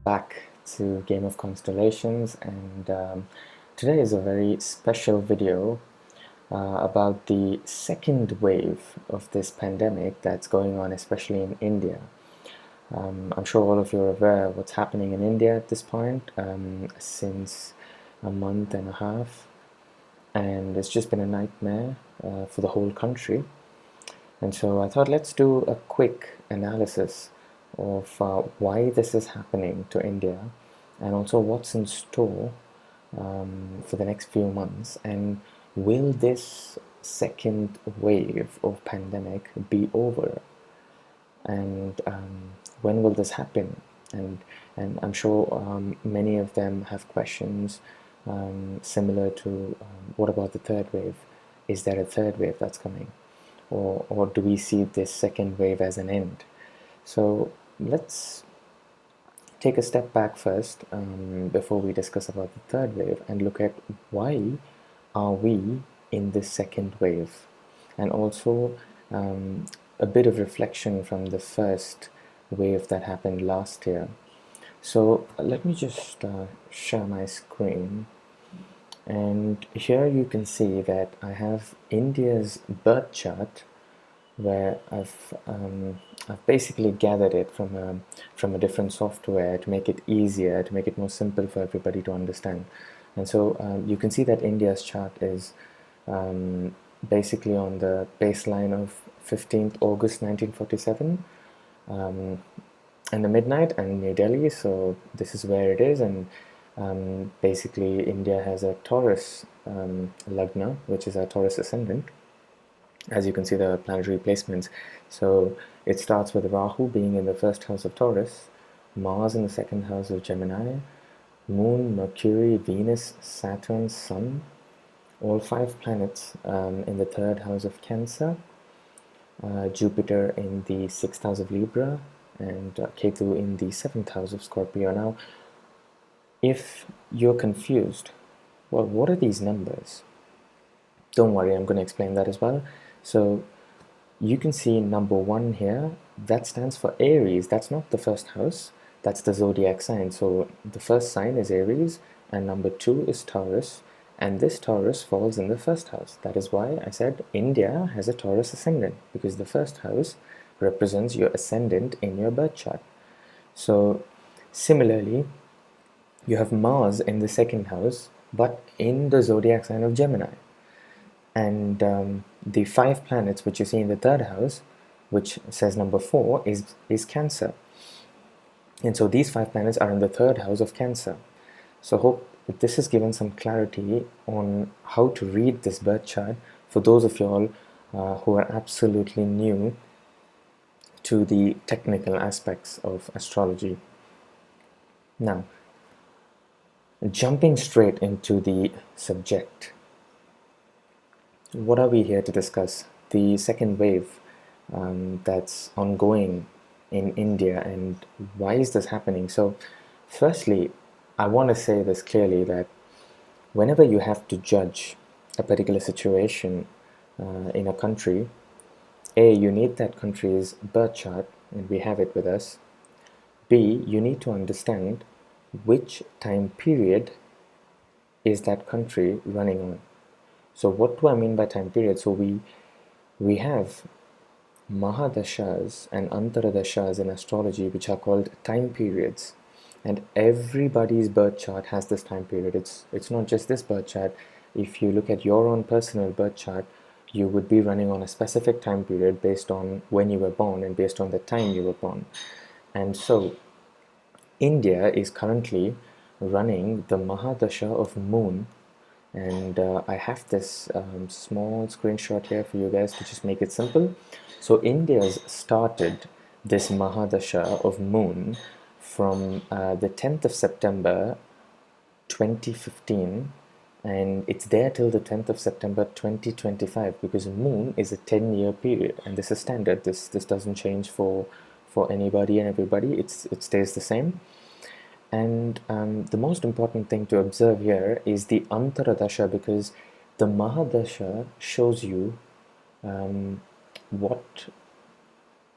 back to Game of Constellations, and today is a very special video about the second wave of this pandemic that's going on, especially in India. I'm sure all of you are aware of what's happening in India at this point, since a month and a half, and it's just been a nightmare for the whole country. And so I thought, let's do a quick analysis of why this is happening to India, and also what's in store for the next few months, and will this second wave of pandemic be over, and when will this happen? And I'm sure many of them have questions similar to what about the third wave? Is there a third wave that's coming? Or do we see this second wave as an end? So let's take a step back first before we discuss about the third wave, and look at why are we in this second wave, and also a bit of reflection from the first wave that happened last year. So let me just share my screen. And here you can see that I have India's birth chart, where I've basically gathered it from a different software to make it easier, to make it more simple for everybody to understand. And so you can see that India's chart is basically on the baseline of 15th August 1947, in the midnight, and New Delhi. So this is where it is, and basically India has a Taurus Lagna, which is a Taurus ascendant, as you can see the planetary placements. So it starts with Rahu being in the first house of Taurus, Mars in the second house of Gemini, Moon, Mercury, Venus, Saturn, Sun, all 5 planets in the third house of Cancer, Jupiter in the 6th house of Libra, and Ketu in the 7th house of Scorpio. Now, if you're confused, well, what are these numbers? Don't worry, I'm going to explain that as well. So you can see number 1 here, that stands for Aries. That's not the first house, that's the zodiac sign. So the first sign is Aries, and number 2 is Taurus, and this Taurus falls in the first house. That is why I said India has a Taurus ascendant, because the first house represents your ascendant in your birth chart. So similarly, you have Mars in the second house, but in the zodiac sign of Gemini. And the 5 planets which you see in the third house, which says number 4, is Cancer. And so these 5 planets are in the third house of Cancer. So hope this has given some clarity on how to read this birth chart for those of you all who are absolutely new to the technical aspects of astrology. Now, jumping straight into the subject, what are we here to discuss? The second wave that's ongoing in India, and why is this happening? So firstly, I want to say this clearly, that whenever you have to judge a particular situation in a country, A, you need that country's birth chart, and we have it with us. B, you need to understand which time period is that country running on. So what do I mean by time period? So we have Mahadashas and Antaradashas in astrology, which are called time periods, and everybody's birth chart has this time period. It's not just this birth chart. If you look at your own personal birth chart, you would be running on a specific time period based on when you were born and based on the time you were born. And so India is currently running the Mahadasha of Moon, and I have this small screenshot here for you guys to just make it simple. So India's started this Mahadasha of Moon from the 10th of September 2015, and it's there till the 10th of September 2025, because Moon is a 10-year period, and this is standard. This doesn't change for anybody and everybody. It stays the same. And the most important thing to observe here is the Antaradasha, because the Mahadasha shows you what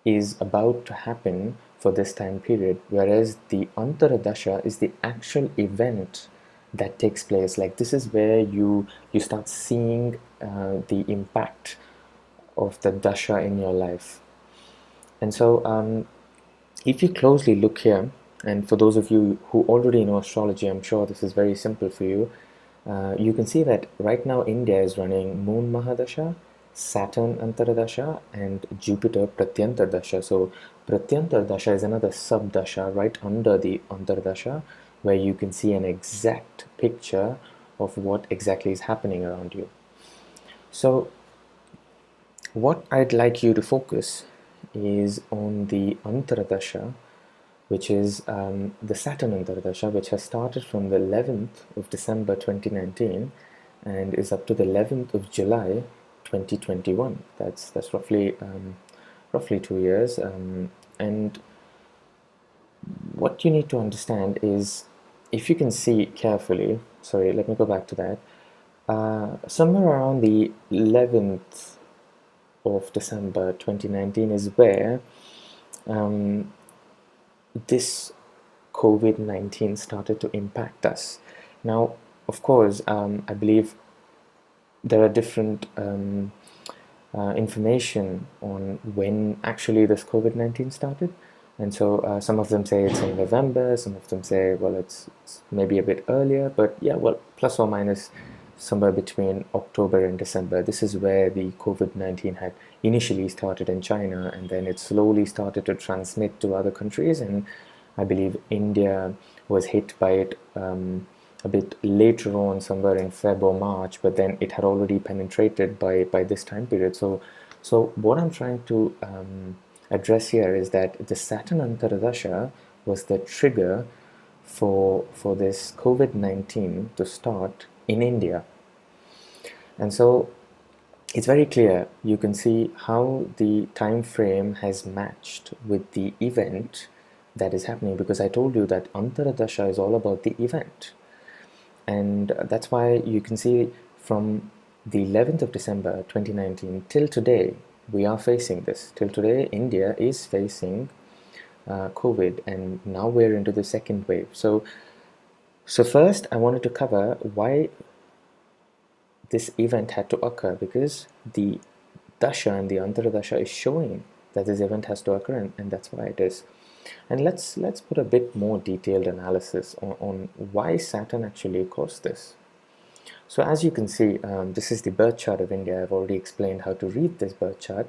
is about to happen for this time period, whereas the Antaradasha is the actual event that takes place. Like this is where you start seeing the impact of the dasha in your life. And so if you closely look here, and for those of you who already know astrology, I'm sure this is very simple for you. You can see that right now India is running Moon Mahadasha, Saturn Antaradasha, and Jupiter Pratyantardasha. So Pratyantardasha is another sub-dasha right under the Antardasha, where you can see an exact picture of what exactly is happening around you. So what I'd like you to focus is on the Antaradasha, which is the Saturn Antardasha, which has started from the 11th of December 2019 and is up to the 11th of July 2021. That's roughly 2 years. And what you need to understand is, if you can see carefully, sorry, let me go back to that. Somewhere around the 11th of December 2019 is where this COVID-19 started to impact us. Now, of course, I believe there are different information on when actually this COVID-19 started. And so some of them say it's in November, some of them say, well, it's maybe a bit earlier, but yeah, well, plus or minus somewhere between October and December. This is where the COVID-19 had initially started in China, and then it slowly started to transmit to other countries. And I believe India was hit by it a bit later on, somewhere in Feb or March, but then it had already penetrated by this time period. So what I'm trying to address here is that the Saturn Antaradasha was the trigger for this COVID-19 to start in India. And so it's very clear. You can see how the time frame has matched with the event that is happening, because I told you that Antaradasha is all about the event. And that's why you can see from the 11th of December 2019 till today, we are facing this. Till today, India is facing COVID, and now we're into the second wave. So first, I wanted to cover why this event had to occur, because the dasha and the Antaradasha is showing that this event has to occur, and that's why it is. And let's put a bit more detailed analysis on why Saturn actually caused this. So as you can see, this is the birth chart of India. I've already explained how to read this birth chart.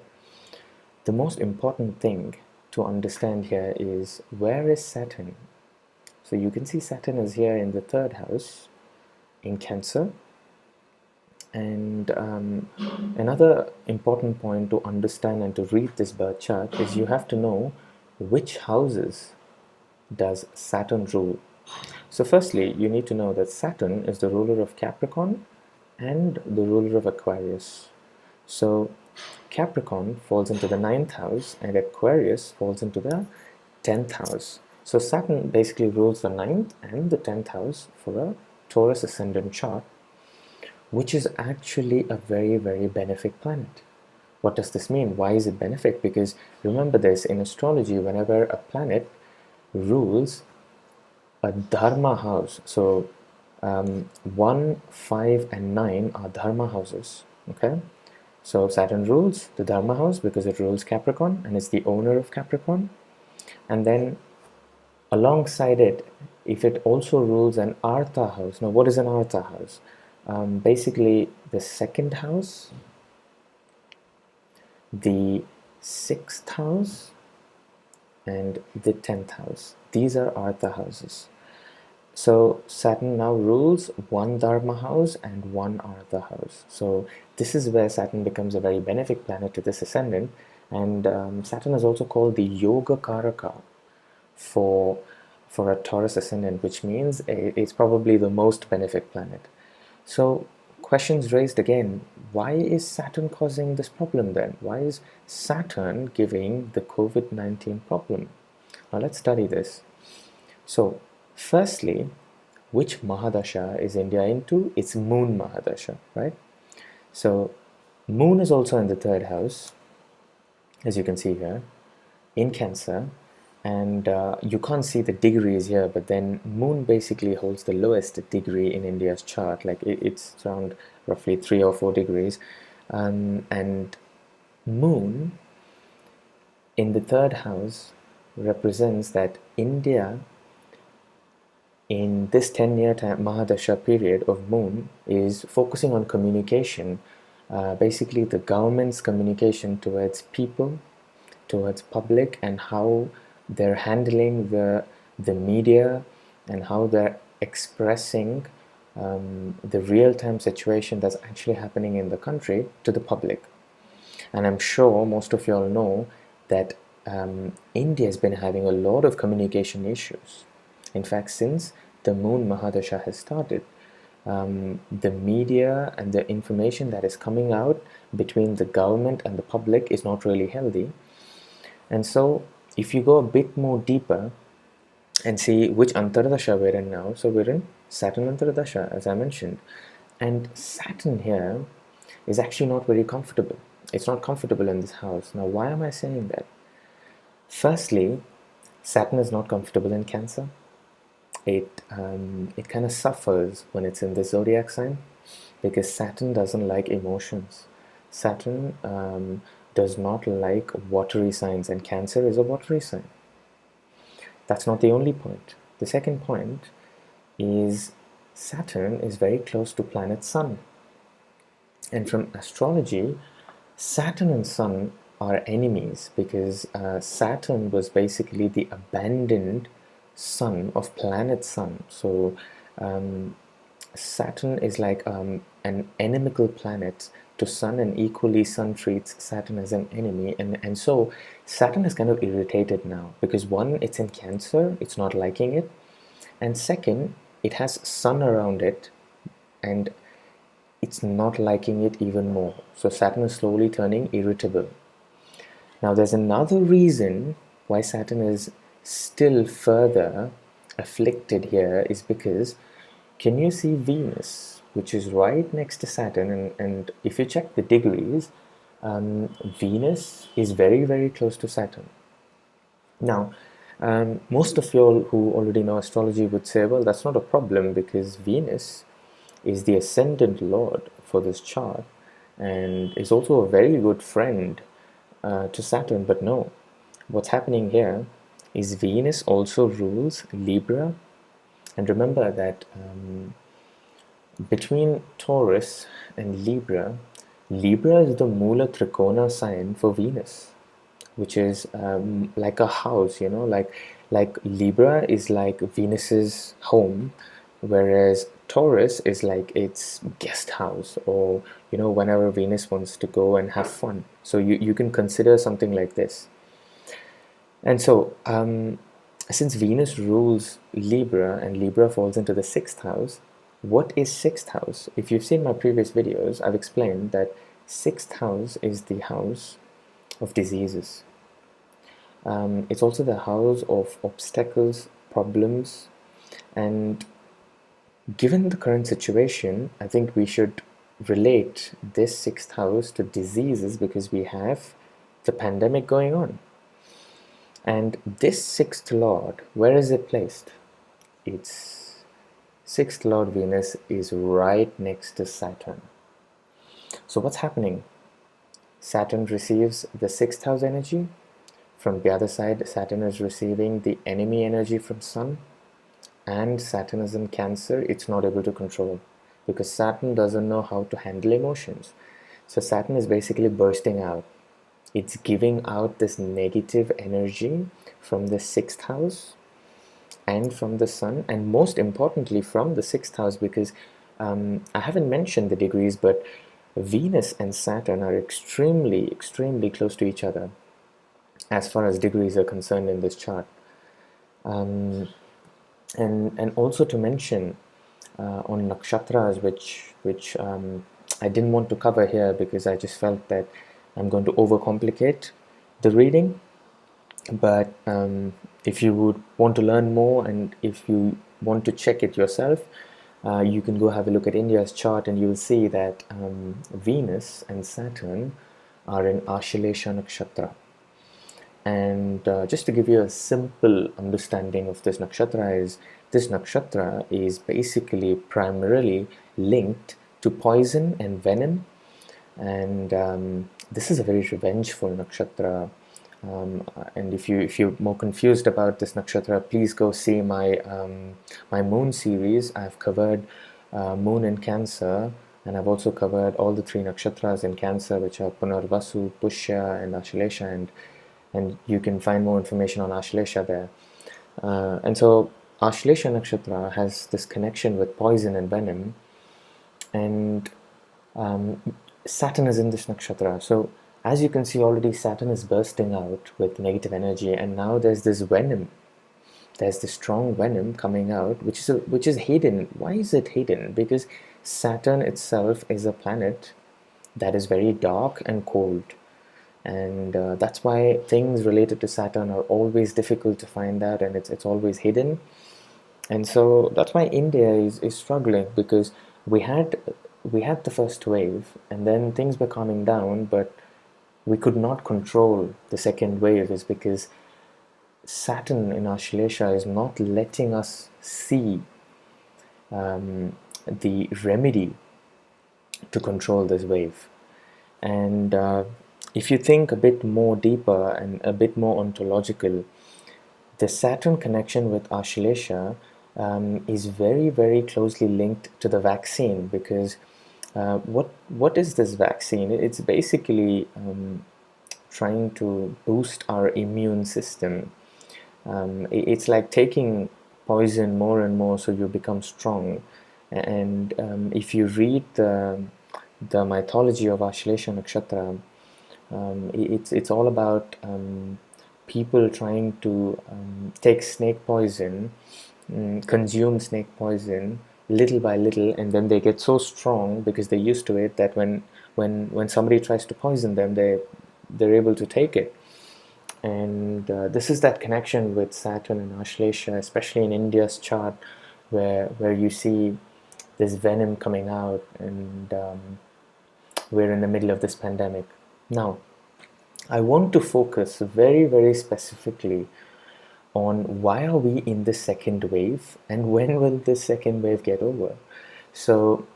The most important thing to understand here is, where is Saturn? So you can see Saturn is here in the third house in Cancer. And another important point to understand and to read this birth chart is, you have to know which houses does Saturn rule. So firstly, you need to know that Saturn is the ruler of Capricorn and the ruler of Aquarius. So Capricorn falls into the 9th house and Aquarius falls into the 10th house. So Saturn basically rules the 9th and the 10th house for a Taurus ascendant chart, which is actually a very, very benefic planet. What does this mean? Why is it benefic? Because remember this, in astrology, whenever a planet rules a dharma house, so 1, 5, and 9 are dharma houses. Okay, so Saturn rules the dharma house because it rules Capricorn and is the owner of Capricorn. And then alongside it, if it also rules an artha house. Now, what is an artha house? Basically, the 2nd house, the 6th house, and the 10th house. These are artha houses. So Saturn now rules one dharma house and one artha house. So this is where Saturn becomes a very benefic planet to this ascendant. And Saturn is also called the Yoga Karaka for a Taurus ascendant, which means it's probably the most benefic planet. So questions raised again, why is Saturn causing this problem then? Why is Saturn giving the COVID-19 problem? Now let's study this. So firstly, which Mahadasha is India into? It's Moon Mahadasha, right? So Moon is also in the 3rd house, as you can see here. in Cancer, and you can't see the degrees here, but then Moon basically holds the lowest degree in India's chart, like it's around roughly 3 or 4 degrees, and Moon in the third house represents that India in this 10-year Mahadasha period of Moon is focusing on communication, basically the government's communication towards people, towards public, and how they're handling the media and how they're expressing the real-time situation that's actually happening in the country to the public. And I'm sure most of you all know that India has been having a lot of communication issues. In fact, since the Moon Mahadasha has started, the media and the information that is coming out between the government and the public is not really healthy. And so if you go a bit more deeper and see which Antardasha we're in now, so we're in Saturn Antardasha, as I mentioned. And Saturn here is actually not very comfortable. It's not comfortable in this house. Now, why am I saying that? Firstly, Saturn is not comfortable in Cancer. It kind of suffers when it's in the zodiac sign, because Saturn doesn't like emotions. Saturn does not like watery signs, and Cancer is a watery sign. That's not the only point. The second point is Saturn is very close to planet Sun. And from astrology, Saturn and Sun are enemies, because Saturn was basically the abandoned son of planet Sun. So Saturn is like an inimical planet to Sun, and equally Sun treats Saturn as an enemy, and so Saturn is kind of irritated now, because one, it's in Cancer, it's not liking it, and second, it has Sun around it and it's not liking it even more. So Saturn is slowly turning irritable. Now there's another reason why Saturn is still further afflicted here, is because, can you see Venus, which is right next to Saturn, and if you check the degrees, Venus is very, very close to Saturn. Now, most of you all who already know astrology would say, well, that's not a problem, because Venus is the ascendant lord for this chart and is also a very good friend to Saturn. But no, what's happening here is Venus also rules Libra, and remember that between Taurus and Libra, Libra is the Mula Trikona sign for Venus, which is like a house, like Libra is like Venus's home, whereas Taurus is like its guest house, or whenever Venus wants to go and have fun. So you can consider something like this. And so since Venus rules Libra and Libra falls into the 6th house, what is 6th house? If you've seen my previous videos, I've explained that 6th house is the house of diseases. It's also the house of obstacles, problems, and given the current situation, I think we should relate this 6th house to diseases, because we have the pandemic going on. And this 6th lord, where is it placed? Its 6th lord Venus is right next to Saturn. So what's happening? Saturn receives the 6th house energy. From the other side, Saturn is receiving the enemy energy from Sun. And Saturn is in Cancer, it's not able to control, because Saturn doesn't know how to handle emotions. So Saturn is basically bursting out. It's giving out this negative energy from the 6th house and from the Sun, and most importantly from the 6th house, because I haven't mentioned the degrees, but Venus and Saturn are extremely, extremely close to each other as far as degrees are concerned in this chart. And also to mention on Nakshatras, which I didn't want to cover here, because I just felt that I'm going to overcomplicate the reading. But if you would want to learn more, and if you want to check it yourself, you can go have a look at India's chart, and you'll see that Venus and Saturn are in Ashalesha Nakshatra. And just to give you a simple understanding of this nakshatra is, this nakshatra is basically primarily linked to poison and venom, and this is a very revengeful nakshatra. And if you're more confused about this nakshatra, please go see my moon series. I've covered moon in Cancer, and I've also covered all the three nakshatras in Cancer, which are Punarvasu, Pushya, and Ashlesha, and you can find more information on Ashlesha there. And so Ashlesha nakshatra has this connection with poison and venom, and Saturn is in this nakshatra. So as you can see already, Saturn is bursting out with negative energy, and now there's this venom. There's this strong venom coming out, which is hidden. Why is it hidden? Because Saturn itself is a planet that is very dark and cold, and that's why things related to Saturn are always difficult to find out, and it's always hidden. And so that's why India is struggling, because we had the first wave, and then things were calming down, but we could not control the second wave, is because Saturn in Ashlesha is not letting us see the remedy to control this wave. And if you think a bit more deeper and a bit more ontological, the Saturn connection with Ashlesha is very, very closely linked to the vaccine, because what is this vaccine? It's basically trying to boost our immune system. It's like taking poison more and more so you become strong. And if you read the mythology of Ashlesha Nakshatra, it's all about people trying to take snake poison, consume snake poison little by little, and then they get so strong because they're used to it that when somebody tries to poison them, they're able to take it. And this is that connection with Saturn and Ashlesha, especially in India's chart, where you see this venom coming out, and we're in the middle of this pandemic. Now, I want to focus very, very specifically on why are we in the second wave, and when will this second wave get over. So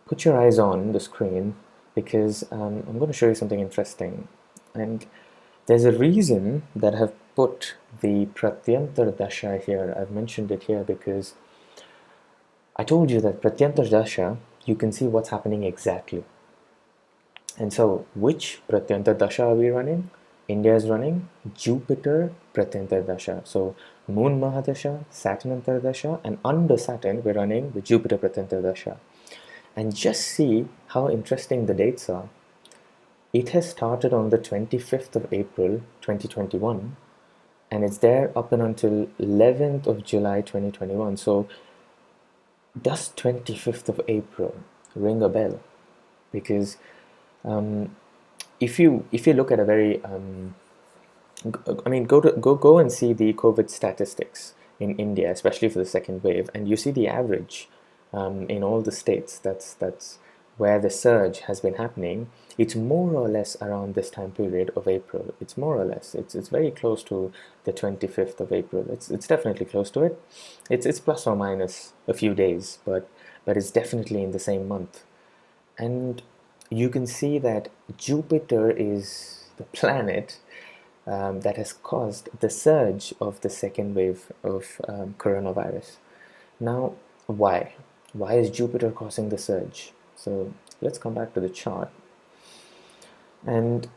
put your eyes on the screen, because I'm going to show you something interesting. And there's a reason that I've put the Pratyantar Dasha here. I've mentioned it here because I told you that Pratyantar Dasha, you can see what's happening exactly. And so, which Pratyantar Dasha are we running? India is running Jupiter Pratyantar Dasha. So, Moon Mahadasha, Saturn Antardasha, and under Saturn, we're running the Jupiter Pratyantar Dasha. And just see how interesting the dates are. It has started on the 25th of April 2021, and it's there up and until 11th of July 2021. So, does 25th of April ring a bell? Because if you look at a very go and see the COVID statistics in India, especially for the second wave, and you see the average in all the states. That's where the surge has been happening. It's more or less around this time period of April. It's more or less. It's very close to the 25th of April. It's definitely close to it. It's plus or minus a few days, but it's definitely in the same month. And you can see that Jupiter is the planet that has caused the surge of the second wave of coronavirus. Now, why? Why is Jupiter causing the surge? So let's come back to the chart. And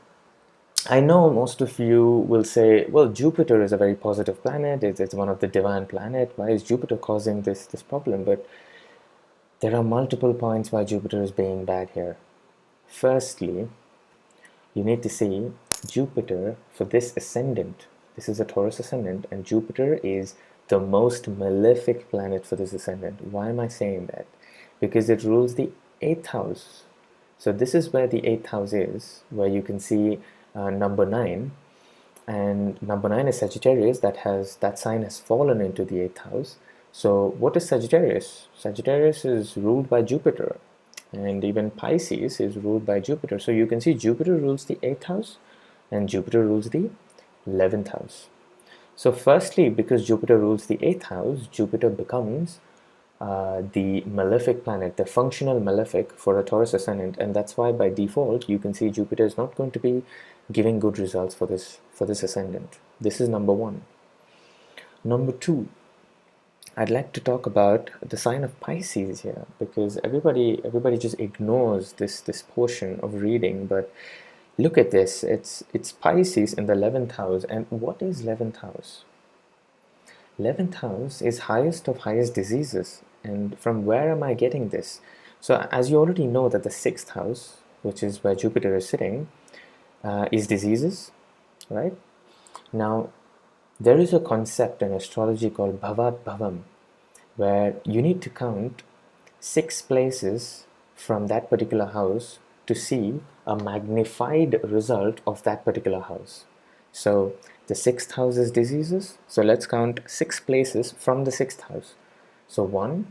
I know most of you will say, well, Jupiter is a very positive planet. It's one of the divine planets. Why is Jupiter causing this problem? But there are multiple points why Jupiter is being bad here. Firstly, you need to see Jupiter for this ascendant. This is a Taurus ascendant, and Jupiter is the most malefic planet for this ascendant. Why am I saying that? Because it rules the 8th house. So this is where the 8th house is, where you can see number 9. And number 9 is Sagittarius. That sign has fallen into the 8th house. So what is Sagittarius? Sagittarius is ruled by Jupiter. And even Pisces is ruled by Jupiter. So you can see Jupiter rules the 8th house, and Jupiter rules the 11th house. So firstly, because Jupiter rules the 8th house, Jupiter becomes the malefic planet, the functional malefic for a Taurus ascendant, and that's why by default you can see Jupiter is not going to be giving good results for this ascendant. This is number one. Number two, I'd like to talk about the sign of Pisces here, because everybody just ignores this portion of reading. But look at this, it's Pisces in the 11th house. And what is 11th house? 11th house is highest of highest diseases. And from where am I getting this? So as you already know that the 6th house, which is where Jupiter is sitting, is diseases, right? Now, there is a concept in astrology called Bhavat Bhavam, where you need to count 6 places from that particular house to see a magnified result of that particular house. So the 6th house is diseases, so let's count 6 places from the 6th house. So 1,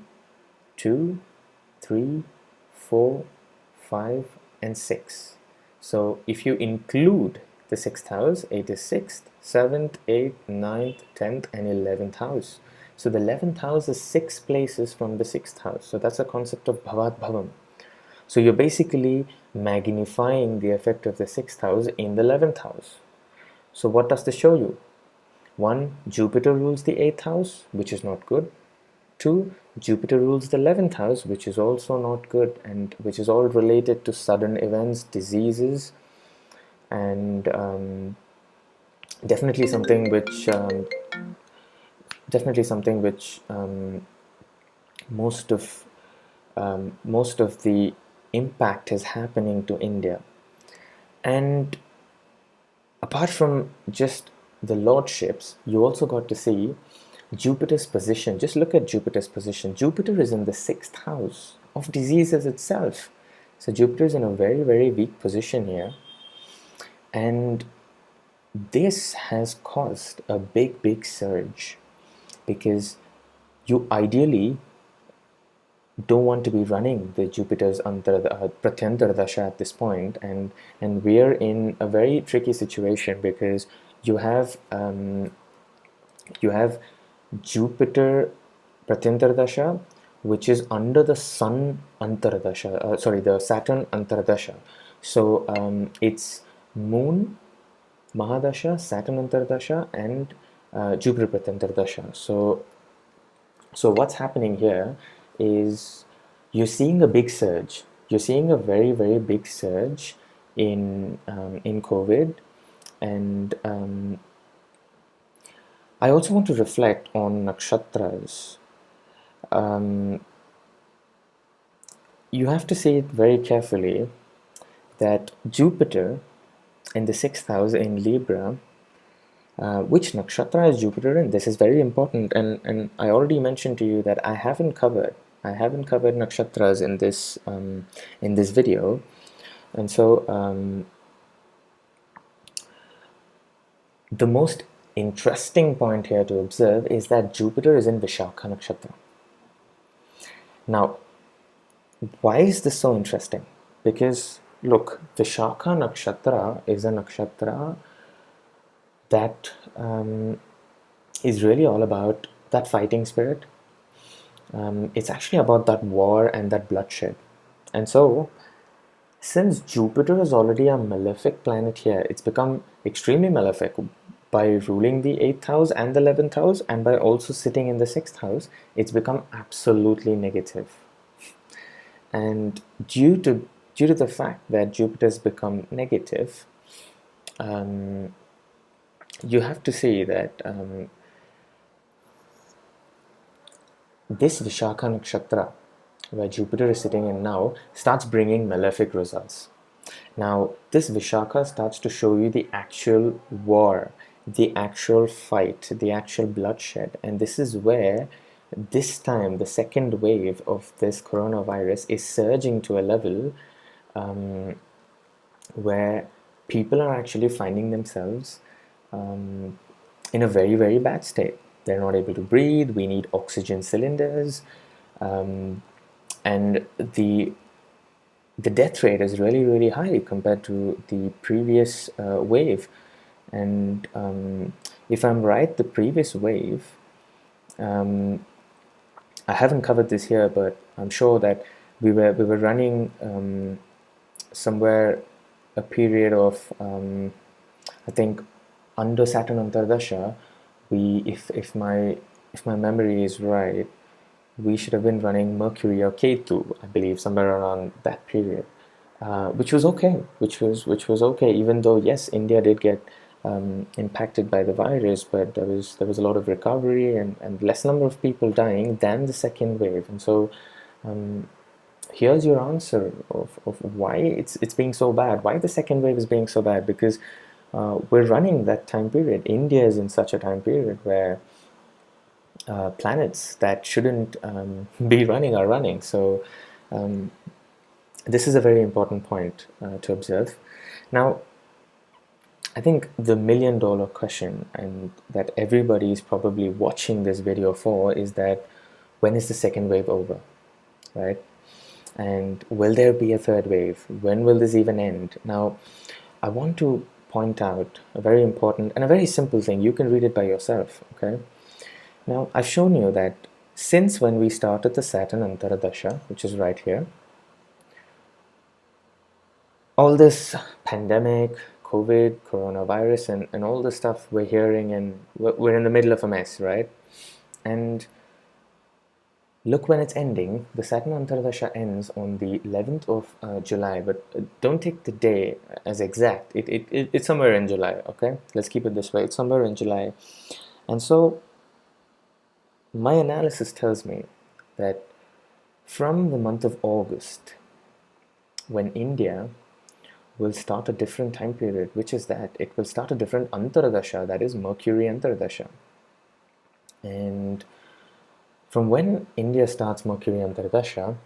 2, 3, 4, 5, and 6. So if you include the 6th house, it is 6th, 7th, 8th, 9th, 10th, and 11th house. So the 11th house is 6 places from the 6th house. So that's a concept of Bhavat Bhavam. So you're basically magnifying the effect of the 6th house in the 11th house. So what does this show you? 1, Jupiter rules the 8th house, which is not good. 2, Jupiter rules the 11th house, which is also not good, and which is all related to sudden events, diseases, and definitely something which most of the impact is happening to India. And apart from just the lordships, you also got to see Jupiter's position. Just look at Jupiter's position. Jupiter is in the 6th house of diseases itself. So Jupiter is in a very, very weak position here. And this has caused a big, big surge, because you ideally don't want to be running the Jupiter's Pratyantara Dasha at this point, and we're in a very tricky situation, because you have Jupiter Pratyantara Dasha, which is under the Sun Antaradasha, the Saturn Antaradasha. So it's Moon Mahadasha, Saturn Antaradasha, and Jupiter Pratyantara Dasha. So what's happening here is you're seeing a big surge. You're seeing a very, very big surge in COVID, and I also want to reflect on Nakshatras. You have to see it very carefully that Jupiter in the 6th house in Libra, which nakshatra is Jupiter in? This is very important, and I already mentioned to you that I haven't covered nakshatras in this video, and so the most interesting point here to observe is that Jupiter is in Vishakha nakshatra. Now, why is this so interesting? Because look, Vishakha nakshatra is a nakshatra that is really all about that fighting spirit. It's actually about that war and that bloodshed. And so, since Jupiter is already a malefic planet here, it's become extremely malefic by ruling the 8th house and the 11th house, and by also sitting in the 6th house. It's become absolutely negative. And due to the fact that Jupiter has become negative, you have to see that this Vishakha nakshatra, where Jupiter is sitting in now, starts bringing malefic results. Now, this Vishakha starts to show you the actual war, the actual fight, the actual bloodshed. And this is where this time the second wave of this coronavirus is surging to a level where people are actually finding themselves in a very, very bad state. They're not able to breathe. We need oxygen cylinders, and the the death rate is really, really high compared to the previous wave. And if I'm right, the previous wave, I haven't covered this here, but I'm sure that we were running somewhere a period of I think under Saturn Antardasha, we if my memory is right, we should have been running Mercury or Ketu, I believe, somewhere around that period, which was okay, which was okay. Even though yes, India did get impacted by the virus, but there was a lot of recovery and less number of people dying than the second wave, and so here's your answer of why it's being so bad, why the second wave is being so bad, because we're running that time period. India is in such a time period where planets that shouldn't be running are running. So this is a very important point to observe. Now, I think the $1,000,000 question, and that everybody is probably watching this video for, is that when is the second wave over, right? And will there be a third wave? When will this even end? Now, I want to point out a very important and a very simple thing. You can read it by yourself, okay? Now, I've shown you that since when we started the Saturn Antaradasha, which is right here, all this pandemic, COVID, coronavirus, and all the stuff we're hearing, and we're in the middle of a mess, right? And look when it's ending. The Saturn Antardasha ends on the 11th of July, but don't take the day as exact. It's somewhere in July, okay? Let's keep it this way. It's somewhere in July. And so my analysis tells me that from the month of August, when India will start a different time period, which is that it will start a different Antaradasha, that is Mercury Antaradasha. And from when India starts Mercury Antardasha,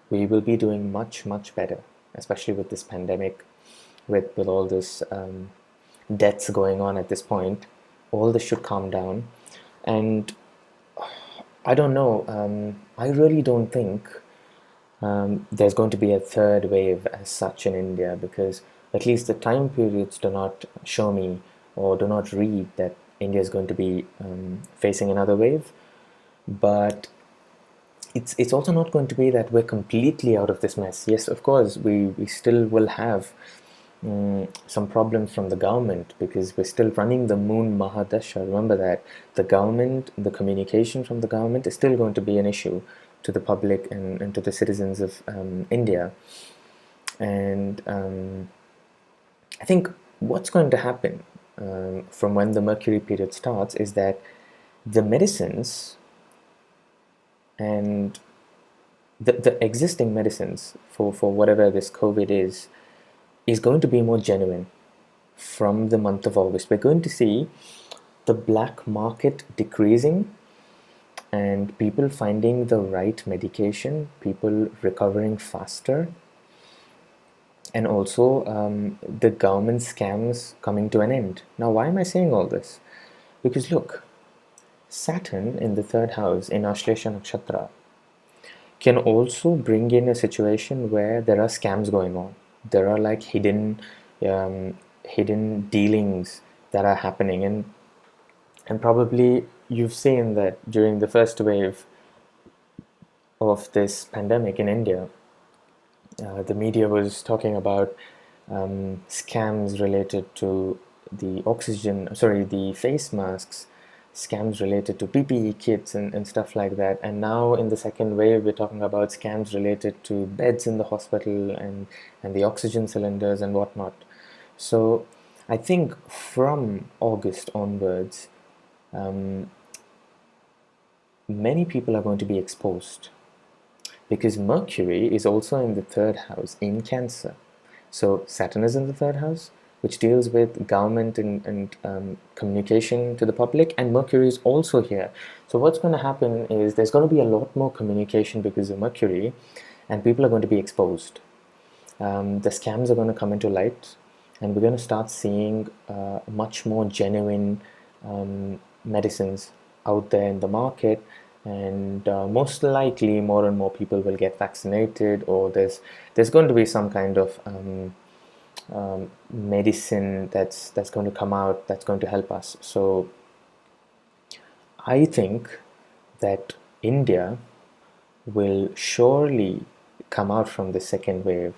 we will be doing much, much better, especially with this pandemic, with all this deaths going on at this point. All this should calm down. And I don't know, I really don't think there's going to be a third wave as such in India, because at least the time periods do not show me or do not read that India is going to be facing another wave. But it's also not going to be that we're completely out of this mess. Yes, of course, we still will have some problems from the government, because we're still running the moon Mahadasha. Remember that the government, the communication from the government is still going to be an issue to the public and to the citizens of India. And I think what's going to happen from when the Mercury period starts is that the medicines and the existing medicines for whatever this COVID is going to be more genuine from the month of August. We're going to see the black market decreasing and people finding the right medication, people recovering faster, and also the government scams coming to an end. Now, why am I saying all this? Because look, Saturn in the third house in Ashlesha Nakshatra can also bring in a situation where there are scams going on. There are like hidden dealings that are happening, and probably you've seen that during the first wave of this pandemic in India, the media was talking about scams related to the face masks, scams related to PPE kits and stuff like that. And now in the second wave, we're talking about scams related to beds in the hospital and the oxygen cylinders and whatnot. So I think from August onwards, many people are going to be exposed, because Mercury is also in the third house in Cancer. So Saturn is in the third house, which deals with government and communication to the public, and Mercury is also here. So what's going to happen is there's going to be a lot more communication because of Mercury, and people are going to be exposed. The scams are going to come into light, and we're going to start seeing much more genuine medicines out there in the market and most likely more and more people will get vaccinated, or there's going to be some kind of medicine that's going to come out that's going to help us. So I think that India will surely come out from the second wave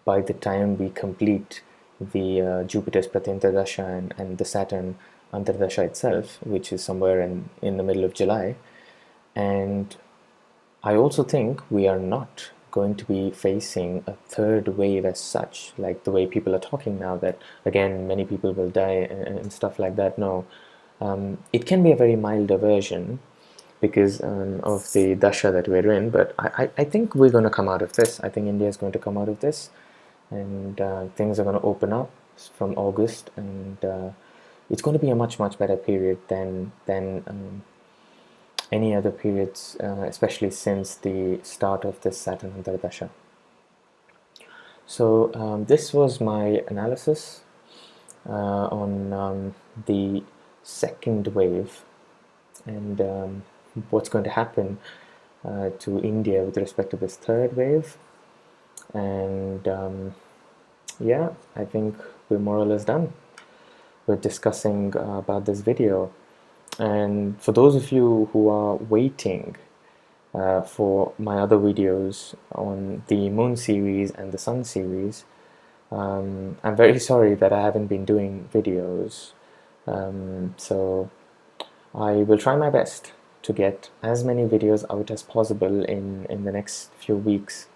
by the time we complete the Jupiter's Pratyantardasha and the Saturn Antardasha itself, which is somewhere in the middle of July. And I also think we are not going to be facing a third wave as such, like the way people are talking now, that again many people will die and stuff like that. No, it can be a very milder version because of the dasha that we're in, but I think we're going to come out of this. I think India is going to come out of this, and things are going to open up from August, and it's going to be a much better period than any other periods, especially since the start of this Saturn Antardasha. So this was my analysis on the second wave and what's going to happen to India with respect to this third wave. And yeah, I think we're more or less done with discussing about this video. And for those of you who are waiting for my other videos on the Moon series and the Sun series, I'm very sorry that I haven't been doing videos. So I will try my best to get as many videos out as possible in the next few weeks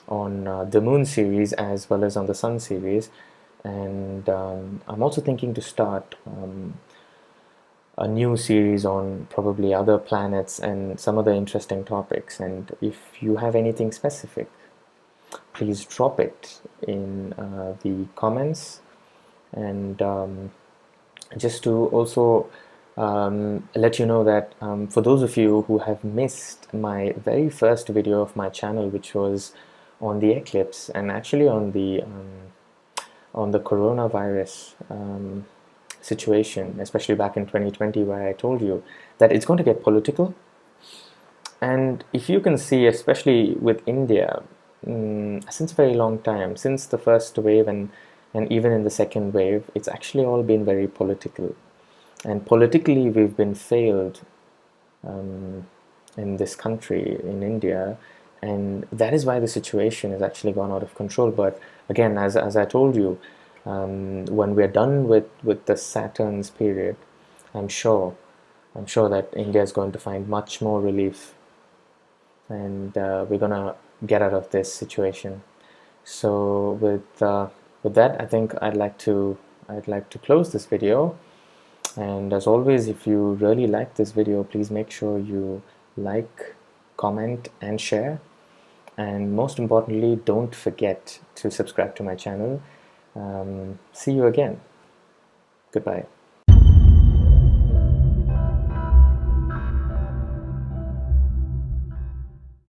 on the Moon series as well as on the Sun series. And I'm also thinking to start a new series on probably other planets and some other interesting topics. And if you have anything specific, please drop it in the comments. And just to also let you know that for those of you who have missed my very first video of my channel, which was on the eclipse and actually on the coronavirus situation, especially back in 2020, where I told you that it's going to get political. And if you can see, especially with India, since a very long time, since the first wave and even in the second wave, it's actually all been very political. And politically, we've been failed in this country, in India, and that is why the situation has actually gone out of control. But again, as I told you, when we're done with the Saturn's period, I'm sure that India is going to find much more relief, and we're gonna get out of this situation. So with that, I think I'd like to close this video. And as always, if you really like this video, please make sure you like, comment, and share. And most importantly, don't forget to subscribe to my channel. See you again. Goodbye.